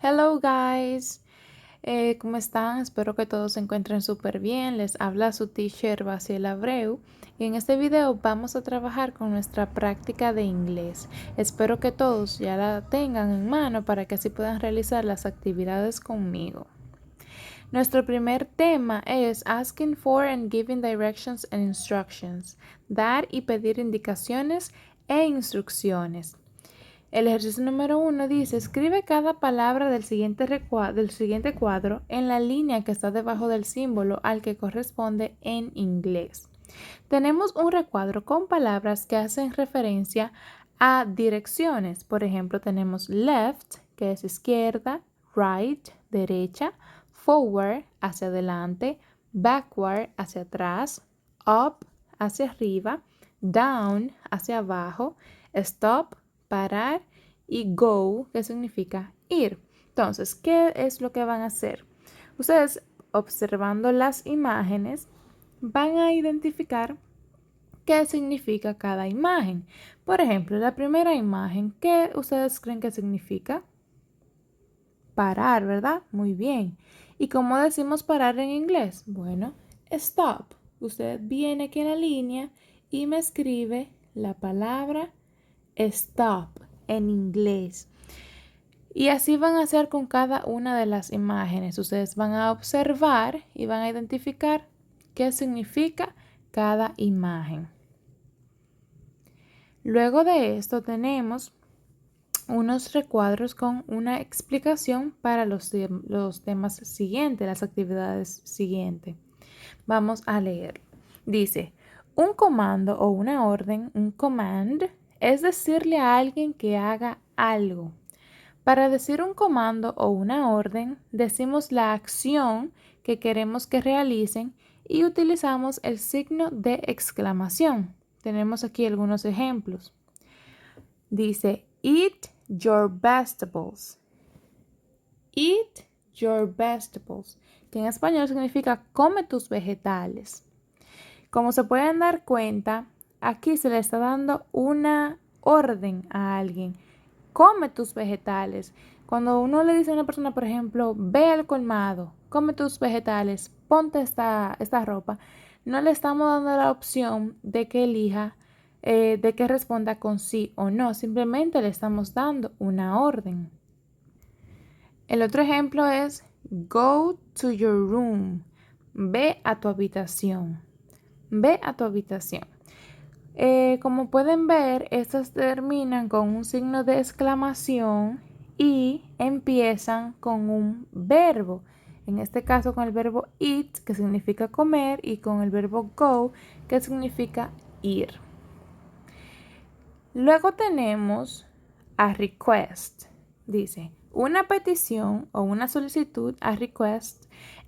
Hello guys, ¿cómo están? Espero que todos se encuentren súper bien. Les habla su teacher Baciel Abreu y en este video vamos a trabajar con nuestra práctica de inglés. Espero que todos ya la tengan en mano para que así puedan realizar las actividades conmigo. Nuestro primer tema es asking for and giving directions and instructions, dar y pedir indicaciones e instrucciones. El ejercicio número 1 dice, escribe cada palabra del siguiente cuadro en la línea que está debajo del símbolo al que corresponde en inglés. Tenemos un recuadro con palabras que hacen referencia a direcciones. Por ejemplo, tenemos left, que es izquierda, right, derecha, forward, hacia adelante, backward, hacia atrás, up, hacia arriba, down, hacia abajo, stop, parar y go, que significa ir. Entonces, ¿qué es lo que van a hacer? Ustedes, observando las imágenes, van a identificar qué significa cada imagen. Por ejemplo, la primera imagen, ¿qué ustedes creen que significa? Parar, ¿verdad? Muy bien. ¿Y cómo decimos parar en inglés? Bueno, stop. Usted viene aquí en la línea y me escribe la palabra stop en inglés. Y así van a hacer con cada una de las imágenes. Ustedes van a observar y van a identificar qué significa cada imagen. Luego de esto tenemos unos recuadros con una explicación para los temas siguientes, las actividades siguientes. Vamos a leer. Dice, un comando o una orden, un command, es decirle a alguien que haga algo. Para decir un comando o una orden, decimos la acción que queremos que realicen y utilizamos el signo de exclamación. Tenemos aquí algunos ejemplos. Dice, eat your vegetables. Eat your vegetables, que en español significa come tus vegetales. Como se pueden dar cuenta, aquí se le está dando una orden a alguien. Come tus vegetales. Cuando uno le dice a una persona, por ejemplo, ve al colmado, come tus vegetales, ponte esta ropa, no le estamos dando la opción de que elija, de que responda con sí o no. Simplemente le estamos dando una orden. El otro ejemplo es go to your room. Ve a tu habitación. Ve a tu habitación. Como pueden ver, estas terminan con un signo de exclamación y empiezan con un verbo. En este caso con el verbo eat, que significa comer, y con el verbo go, que significa ir. Luego tenemos a request. Dice, una petición o una solicitud a request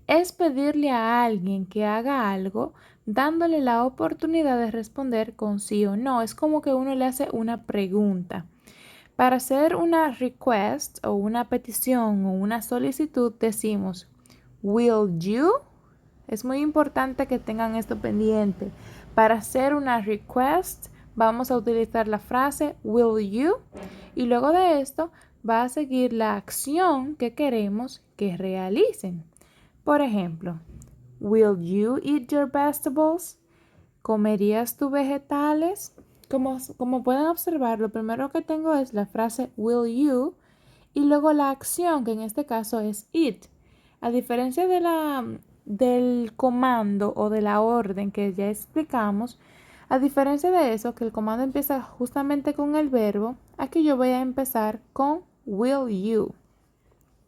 es pedirle a alguien que haga algo dándole la oportunidad de responder con sí o no. Es como que uno le hace una pregunta. Para hacer una request o una petición o una solicitud decimos, will you? Es muy importante que tengan esto pendiente. Para hacer una request vamos a utilizar la frase will you y luego de esto va a seguir la acción que queremos que realicen. Por ejemplo, will you eat your vegetables? ¿Comerías tus vegetales? Como pueden observar, lo primero que tengo es la frase will you y luego la acción, que en este caso es eat. A diferencia del comando o de la orden que ya explicamos, a diferencia de eso, que el comando empieza justamente con el verbo, aquí yo voy a empezar con will you.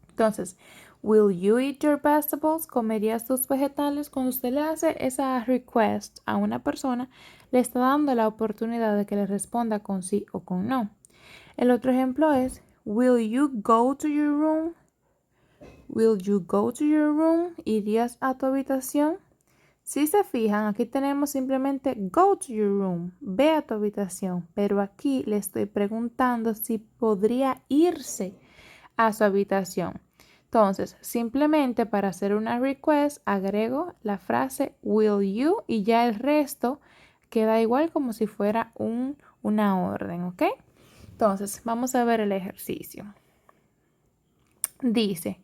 Entonces, will you eat your vegetables? ¿Comerías tus vegetales? Cuando usted le hace esa request a una persona, le está dando la oportunidad de que le responda con sí o con no. El otro ejemplo es, will you go to your room? Will you go to your room? ¿Irías a tu habitación? Si se fijan, aquí tenemos simplemente go to your room, ve a tu habitación, pero aquí le estoy preguntando si podría irse a su habitación. Entonces, simplemente para hacer una request, agrego la frase will you y ya el resto queda igual como si fuera una orden, ¿ok? Entonces, vamos a ver el ejercicio. Dice,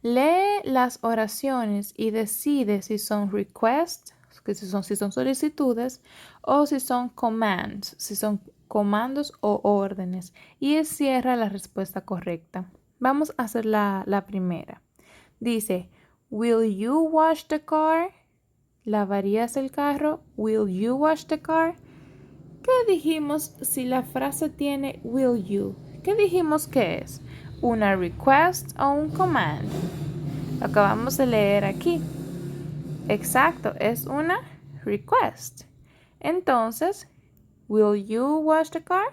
lee las oraciones y decide si son requests, que si son solicitudes, o si son commands, si son comandos o órdenes, y cierra la respuesta correcta. Vamos a hacer la primera. Dice, will you wash the car? ¿Lavarías el carro? Will you wash the car? ¿Qué dijimos si la frase tiene will you? ¿Qué dijimos que es? ¿Una request o un command? Lo acabamos de leer aquí. Exacto, es una request. Entonces, will you wash the car?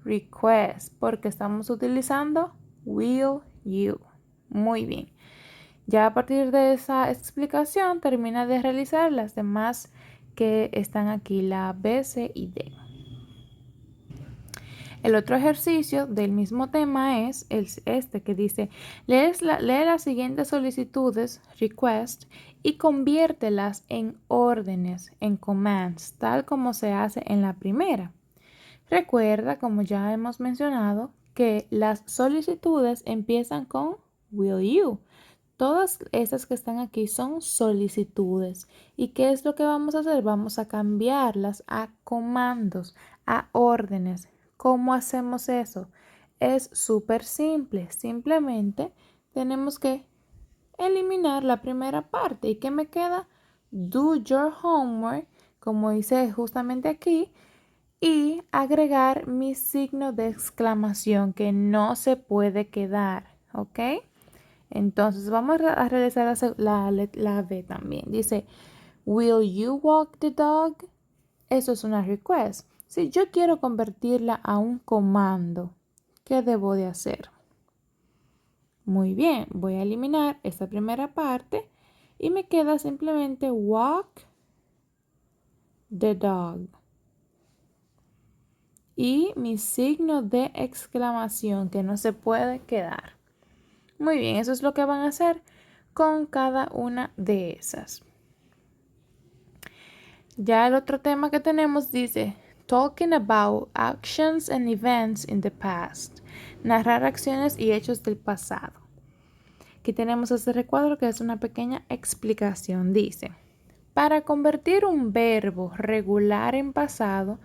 Request, porque estamos utilizando will you. Muy bien. Ya a partir de esa explicación, termina de realizar las demás que están aquí, la B, C y D. El otro ejercicio del mismo tema es este que dice, lee las siguientes solicitudes, request, y conviértelas en órdenes, en commands, tal como se hace en la primera. Recuerda, como ya hemos mencionado, que las solicitudes empiezan con will you. Todas esas que están aquí son solicitudes. ¿Y qué es lo que vamos a hacer? Vamos a cambiarlas a comandos, a órdenes. ¿Cómo hacemos eso? Es súper simple. Simplemente tenemos que eliminar la primera parte. ¿Y qué me queda? Do your homework, como dice justamente aquí, y agregar mi signo de exclamación que no se puede quedar. ¿Ok? Entonces vamos a realizar la B también. Dice, will you walk the dog? Eso es una request. Si yo quiero convertirla a un comando, ¿qué debo de hacer? Muy bien, voy a eliminar esta primera parte y me queda simplemente walk the dog. Y mi signo de exclamación que no se puede quedar. Muy bien, eso es lo que van a hacer con cada una de esas. Ya el otro tema que tenemos dice, talking about actions and events in the past. Narrar acciones y hechos del pasado. Aquí tenemos este recuadro que es una pequeña explicación. Dice, para convertir un verbo regular en pasado,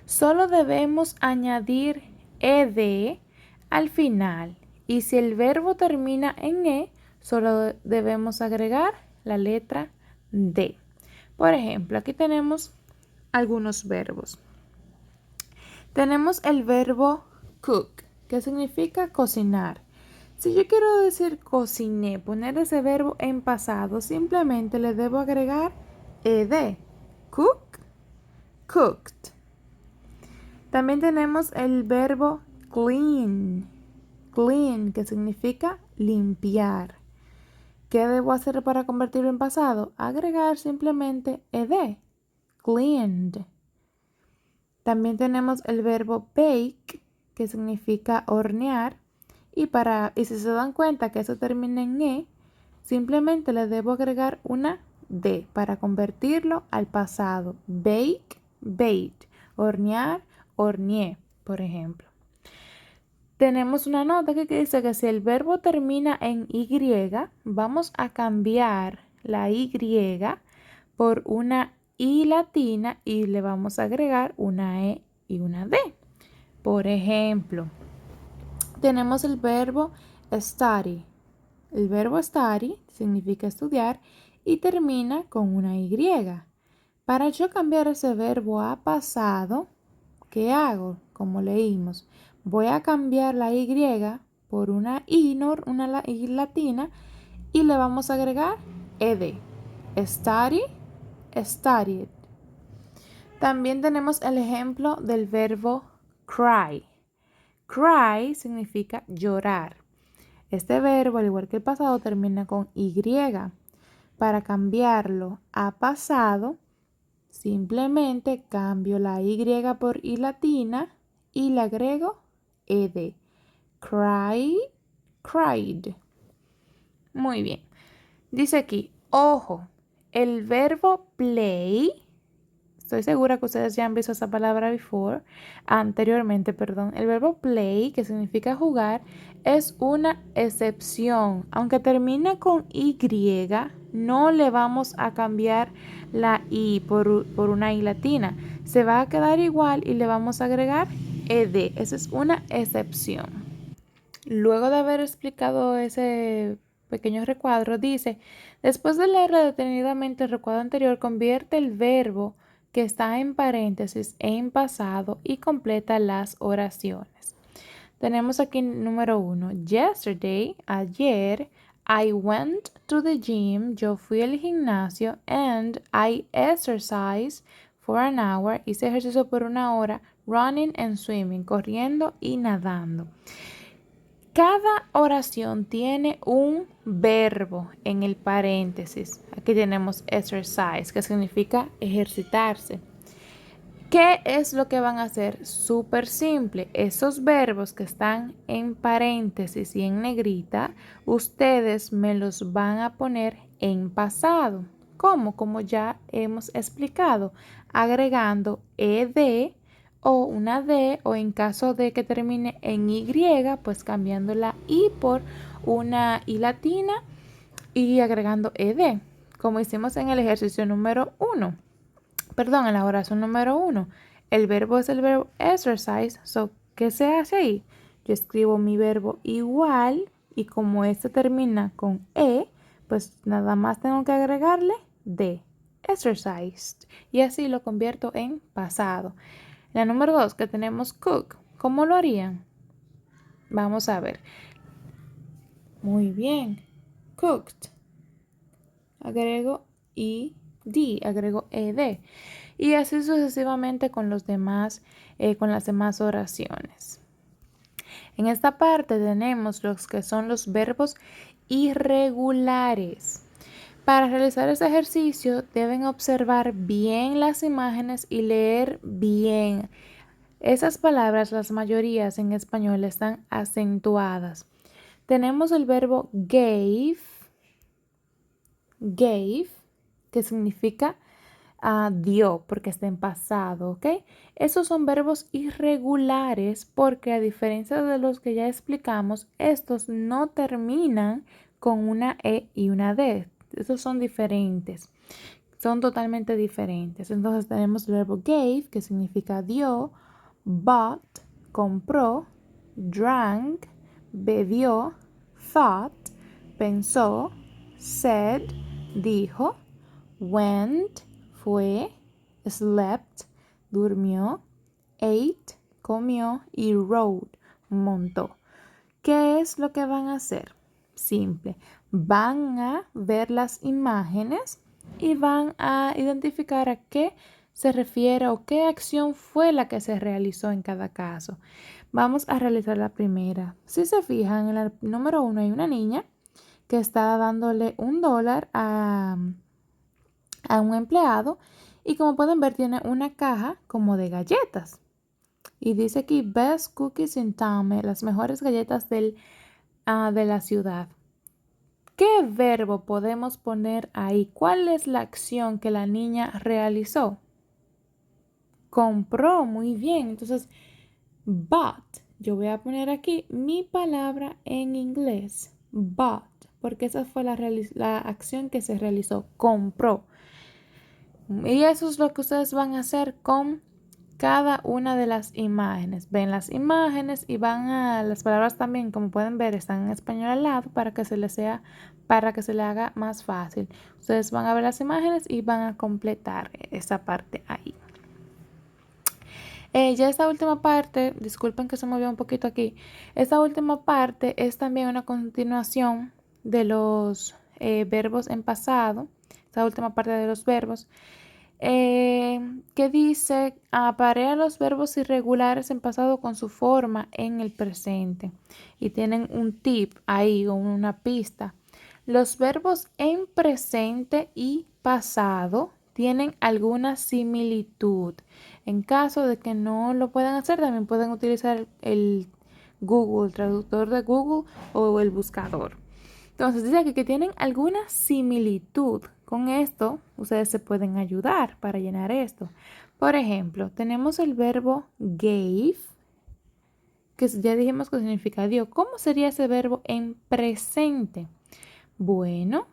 solo debemos añadir ed al final. Y si el verbo termina en solo debemos agregar la letra D. Por ejemplo, aquí tenemos algunos verbos. Tenemos el verbo cook, que significa cocinar. Si yo quiero decir cociné, poner ese verbo en pasado, simplemente le debo agregar ed. Cook, cooked. También tenemos el verbo clean, clean, que significa limpiar. ¿Qué debo hacer para convertirlo en pasado? Agregar simplemente ed, cleaned. También tenemos el verbo bake, que significa hornear. Y si se dan cuenta que eso termina en simplemente le debo agregar una D para convertirlo al pasado. Bake, baked. Hornear, horneé, por ejemplo. Tenemos una nota que dice que si el verbo termina en Y, vamos a cambiar la Y por una I latina y le vamos a agregar una E y una D. Por ejemplo, tenemos el verbo study. El verbo study significa estudiar y termina con una Y. Para yo cambiar ese verbo a pasado, ¿qué hago? Como leímos, voy a cambiar la Y por una I latina y le vamos a agregar ed. Study, studied. También tenemos el ejemplo del verbo cry. Cry significa llorar. Este verbo, al igual que el pasado, termina con Y. Para cambiarlo a pasado, simplemente cambio la Y por I latina y le agrego ed. Cry, cried. Muy bien. Dice aquí, ojo, el verbo play estoy segura que ustedes ya han visto esa palabra anteriormente, perdón. El verbo play, que significa jugar, es una excepción. Aunque termine con Y, no le vamos a cambiar la I por una I latina. Se va a quedar igual y le vamos a agregar ed. Esa es una excepción. Luego de haber explicado ese pequeño recuadro, dice, después de leer detenidamente el recuadro anterior, convierte el verbo que está en paréntesis en pasado y completa las oraciones. Tenemos aquí número 1. Yesterday, ayer, I went to the gym, yo fui al gimnasio, and I exercised for an hour, hice ejercicio por una hora, running and swimming, corriendo y nadando. Cada oración tiene un verbo en el paréntesis. Aquí tenemos exercise, que significa ejercitarse. ¿Qué es lo que van a hacer? Súper simple. Esos verbos que están en paréntesis y en negrita, ustedes me los van a poner en pasado. ¿Cómo? Como ya hemos explicado, agregando ed o una D, o en caso de que termine en Y, pues cambiando la I por una I latina y agregando ed, como hicimos en el ejercicio número 1. Perdón, en la oración número 1. El verbo es el verbo exercise, so, ¿qué se hace ahí? Yo escribo mi verbo igual y como este termina con E, pues nada más tengo que agregarle D, exercised, y así lo convierto en pasado. La número 2 que tenemos cook. ¿Cómo lo harían? Vamos a ver. Muy bien. Cooked. Agrego ed, agrego ed. Y así sucesivamente con los demás, con las demás oraciones. En esta parte tenemos los que son los verbos irregulares. Para realizar este ejercicio deben observar bien las imágenes y leer bien. Esas palabras, las mayorías en español, están acentuadas. Tenemos el verbo gave, que significa dio, porque está en pasado, ¿ok? Esos son verbos irregulares porque a diferencia de los que ya explicamos, estos no terminan con una E y una D. Estos son diferentes. Son totalmente diferentes. Entonces tenemos el verbo gave, que significa dio, bought, compró, drank, bebió, thought, pensó, said, dijo, went, fue, slept, durmió, ate, comió y rode, montó. ¿Qué es lo que van a hacer? Simple. Van a ver las imágenes y van a identificar a qué se refiere o qué acción fue la que se realizó en cada caso. Vamos a realizar la primera. Si se fijan, en el número 1 hay una niña que está dándole $1 a un empleado y como pueden ver tiene una caja como de galletas. Y dice aquí, best cookies in town, las mejores galletas de la ciudad. ¿Qué verbo podemos poner ahí? ¿Cuál es la acción que la niña realizó? Compró, muy bien. Entonces, bought. Yo voy a poner aquí mi palabra en inglés. Bought. Porque esa fue la acción que se realizó. Compró. Y eso es lo que ustedes van a hacer con cada una de las imágenes. Ven las imágenes y van a las palabras también, como pueden ver, están en español al lado para que se les haga más fácil. Ustedes van a ver las imágenes y van a completar esa parte ahí. Ya esta última parte, disculpen que se movió un poquito aquí, esta última parte es también una continuación de los verbos en pasado, esta última parte de los verbos, que dice, aparea los verbos irregulares en pasado con su forma en el presente. Y tienen un tip ahí o una pista. Los verbos en presente y pasado tienen alguna similitud. En caso de que no lo puedan hacer, también pueden utilizar el Google, el traductor de Google o el buscador. Entonces dice aquí que tienen alguna similitud Con esto, ustedes se pueden ayudar para llenar esto. Por ejemplo, tenemos el verbo gave, que ya dijimos que significa dio. ¿Cómo sería ese verbo en presente? Bueno,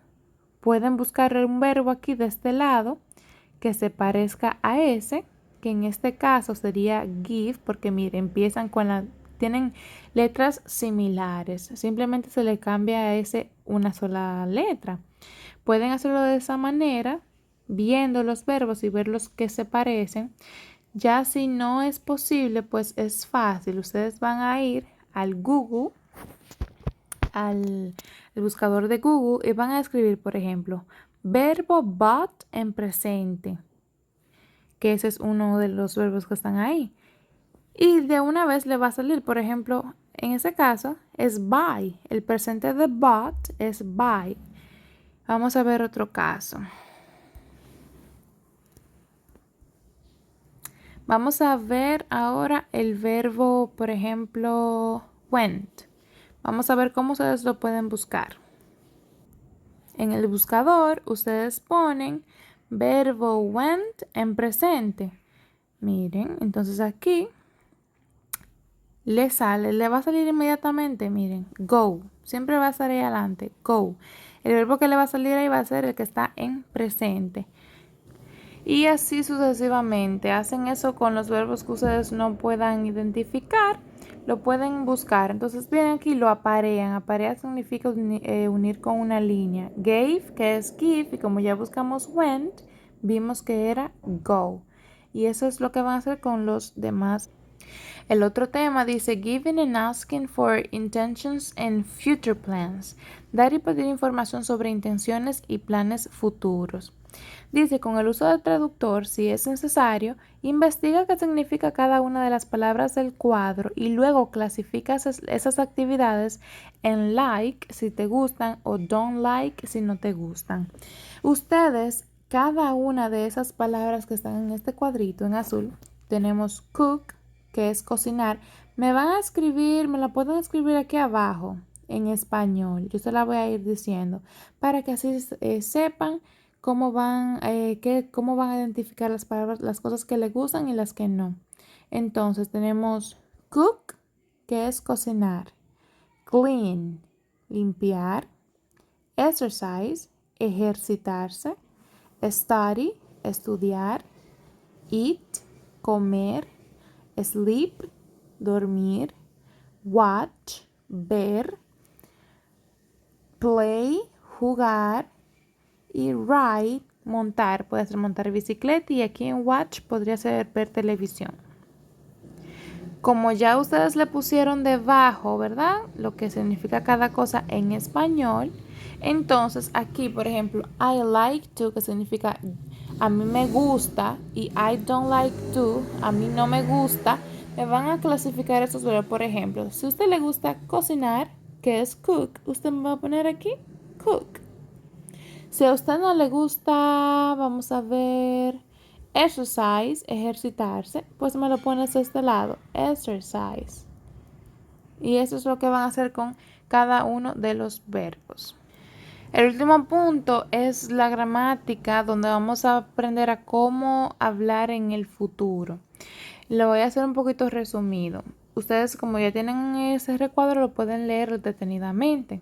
pueden buscar un verbo aquí de este lado que se parezca a ese, que en este caso sería give, porque miren, tienen letras similares. Simplemente se le cambia a ese una sola letra. Pueden hacerlo de esa manera, viendo los verbos y ver los que se parecen. Ya si no es posible, pues es fácil. Ustedes van a ir al Google, al buscador de Google y van a escribir, por ejemplo, verbo but en presente, que ese es uno de los verbos que están ahí. Y de una vez le va a salir, por ejemplo, en ese caso es buy. El presente de but es buy. Vamos a ver otro caso. Vamos a ver ahora el verbo, por ejemplo, went. Vamos a ver cómo ustedes lo pueden buscar. En el buscador, ustedes ponen verbo went en presente. Miren, entonces aquí le va a salir inmediatamente, miren, go. Siempre va a estar ahí adelante, go. El verbo que le va a salir ahí va a ser el que está en presente. Y así sucesivamente. Hacen eso con los verbos que ustedes no puedan identificar. Lo pueden buscar. Entonces vienen aquí y lo aparean. Aparear significa unir con una línea. Gave, que es give. Y como ya buscamos went, vimos que era go. Y eso es lo que van a hacer con los demás. El otro tema dice giving and asking for intentions and future plans. Dar y pedir información sobre intenciones y planes futuros. Dice, con el uso del traductor, si es necesario, investiga qué significa cada una de las palabras del cuadro y luego clasifica esas actividades en like si te gustan o don't like si no te gustan. Ustedes, cada una de esas palabras que están en este cuadrito en azul, tenemos cook, que es cocinar, me la pueden escribir aquí abajo en español. Yo se la voy a ir diciendo para que así sepan cómo van a identificar las palabras, las cosas que les gustan y las que no. Entonces tenemos cook, que es cocinar, clean, limpiar, exercise, ejercitarse, study, estudiar, eat, comer, sleep, dormir, watch, ver, play, jugar, y ride, montar. Puede ser montar bicicleta y aquí en watch podría ser ver televisión. Como ya ustedes le pusieron debajo, ¿verdad? Lo que significa cada cosa en español. Entonces aquí, por ejemplo, I like to, que significa a mí me gusta, y I don't like to, a mí no me gusta, me van a clasificar estos verbos. Por ejemplo, si a usted le gusta cocinar, que es cook, usted me va a poner aquí cook. Si a usted no le gusta, vamos a ver, exercise, ejercitarse, pues me lo pones de este lado, exercise. Y eso es lo que van a hacer con cada uno de los verbos. El último punto es la gramática, donde vamos a aprender a cómo hablar en el futuro. Lo voy a hacer un poquito resumido. Ustedes, como ya tienen ese recuadro, lo pueden leer detenidamente.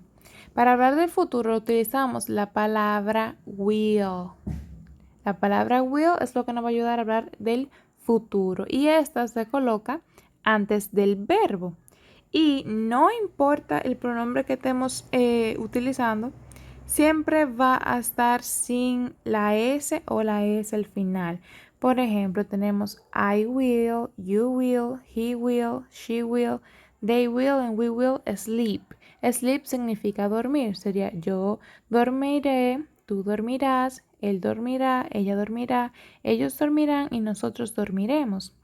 Para hablar del futuro utilizamos la palabra will. La palabra will es lo que nos va a ayudar a hablar del futuro y esta se coloca antes del verbo. Y no importa el pronombre que estemos utilizando, siempre va a estar sin la S o la S al final. Por ejemplo, tenemos I will, you will, he will, she will, they will and we will sleep. Sleep significa dormir. Sería yo dormiré, tú dormirás, él dormirá, ella dormirá, ellos dormirán y nosotros dormiremos.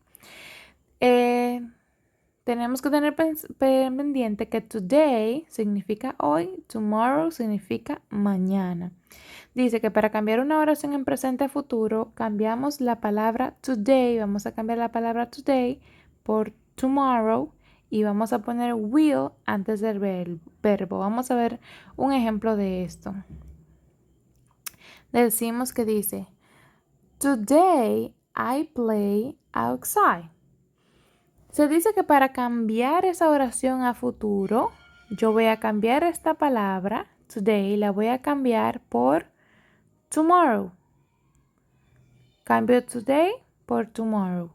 Tenemos que tener pendiente que today significa hoy, tomorrow significa mañana. Dice que para cambiar una oración en presente futuro, cambiamos la palabra today, vamos a cambiar la palabra today por tomorrow y vamos a poner will antes del verbo. Vamos a ver un ejemplo de esto. decimos que dice, Today I play outside. Se dice que para cambiar esa oración a futuro, yo voy a cambiar esta palabra, today, la voy a cambiar por tomorrow. Cambio today por tomorrow.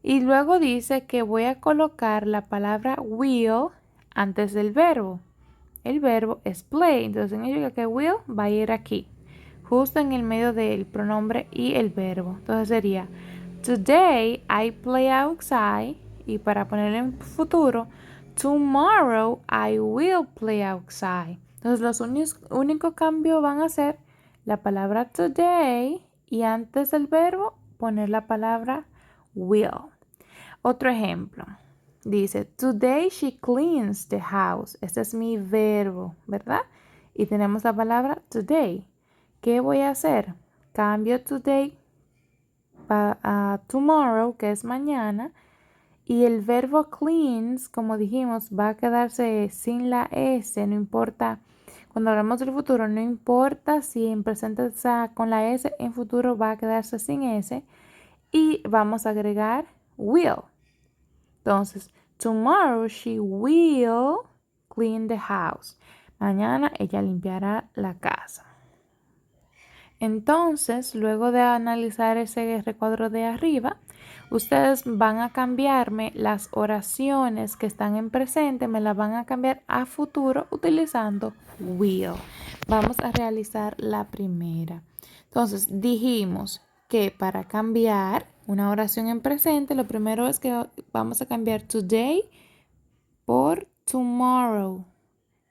Y luego dice que voy a colocar la palabra will antes del verbo. El verbo es play, entonces significa que will va a ir aquí, justo en el medio del pronombre y el verbo. Entonces sería, Today I play outside. Y para ponerlo en futuro, tomorrow I will play outside. Entonces los únicos cambios van a ser la palabra today y antes del verbo poner la palabra will. Otro ejemplo. Dice, today she cleans the house. Este es mi verbo, ¿verdad? Y tenemos la palabra today. ¿Qué voy a hacer? Cambio today a tomorrow, que es mañana. Y el verbo cleans, como dijimos, va a quedarse sin la S, no importa. Cuando hablamos del futuro, no importa si en presente está con la S, en futuro va a quedarse sin S. Y vamos a agregar will. Entonces, tomorrow she will clean the house. Mañana ella limpiará la casa. Entonces, luego de analizar ese recuadro de arriba, ustedes van a cambiarme las oraciones que están en presente, me las van a cambiar a futuro utilizando will. Vamos a realizar la primera. Entonces, dijimos que para cambiar una oración en presente, lo primero es que vamos a cambiar today por tomorrow,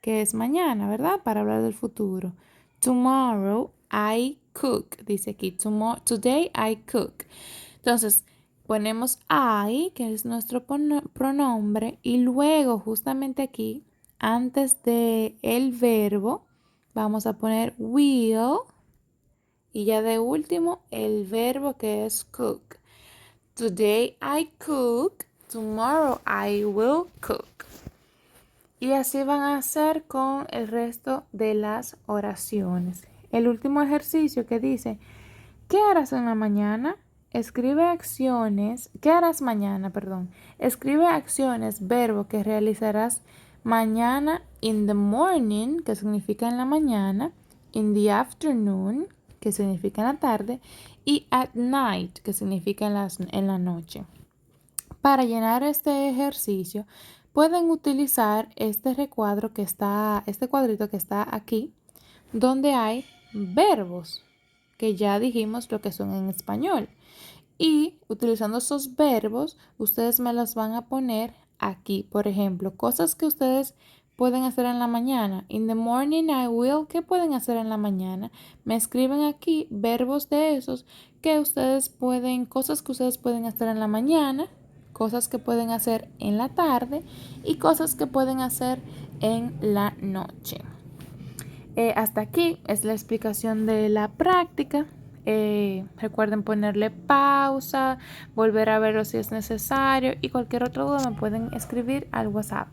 que es mañana, ¿verdad? Para hablar del futuro. Tomorrow I cook. Dice aquí, today I cook. Entonces, ponemos I, que es nuestro pronombre, y luego justamente aquí, antes de el verbo, vamos a poner will, y ya de último, el verbo que es cook. Today I cook, tomorrow I will cook. Y así van a hacer con el resto de las oraciones. El último ejercicio que dice, ¿qué harás en la mañana? Escribe acciones, ¿qué harás mañana? Perdón. Escribe acciones, verbo que realizarás mañana in the morning, que significa en la mañana, in the afternoon, que significa en la tarde, y at night, que significa en la noche. Para llenar este ejercicio, pueden utilizar este recuadro que está, este cuadrito que está aquí, donde hay verbos, que ya dijimos lo que son en español. Y utilizando esos verbos, ustedes me los van a poner aquí. Por ejemplo, cosas que ustedes pueden hacer en la mañana. In the morning I will. ¿Qué pueden hacer en la mañana? Me escriben aquí verbos de esos que ustedes pueden, cosas que ustedes pueden hacer en la mañana, cosas que pueden hacer en la tarde y cosas que pueden hacer en la noche. Hasta aquí es la explicación de la práctica. Recuerden ponerle pausa, volver a verlo si es necesario y cualquier otra duda me pueden escribir al WhatsApp.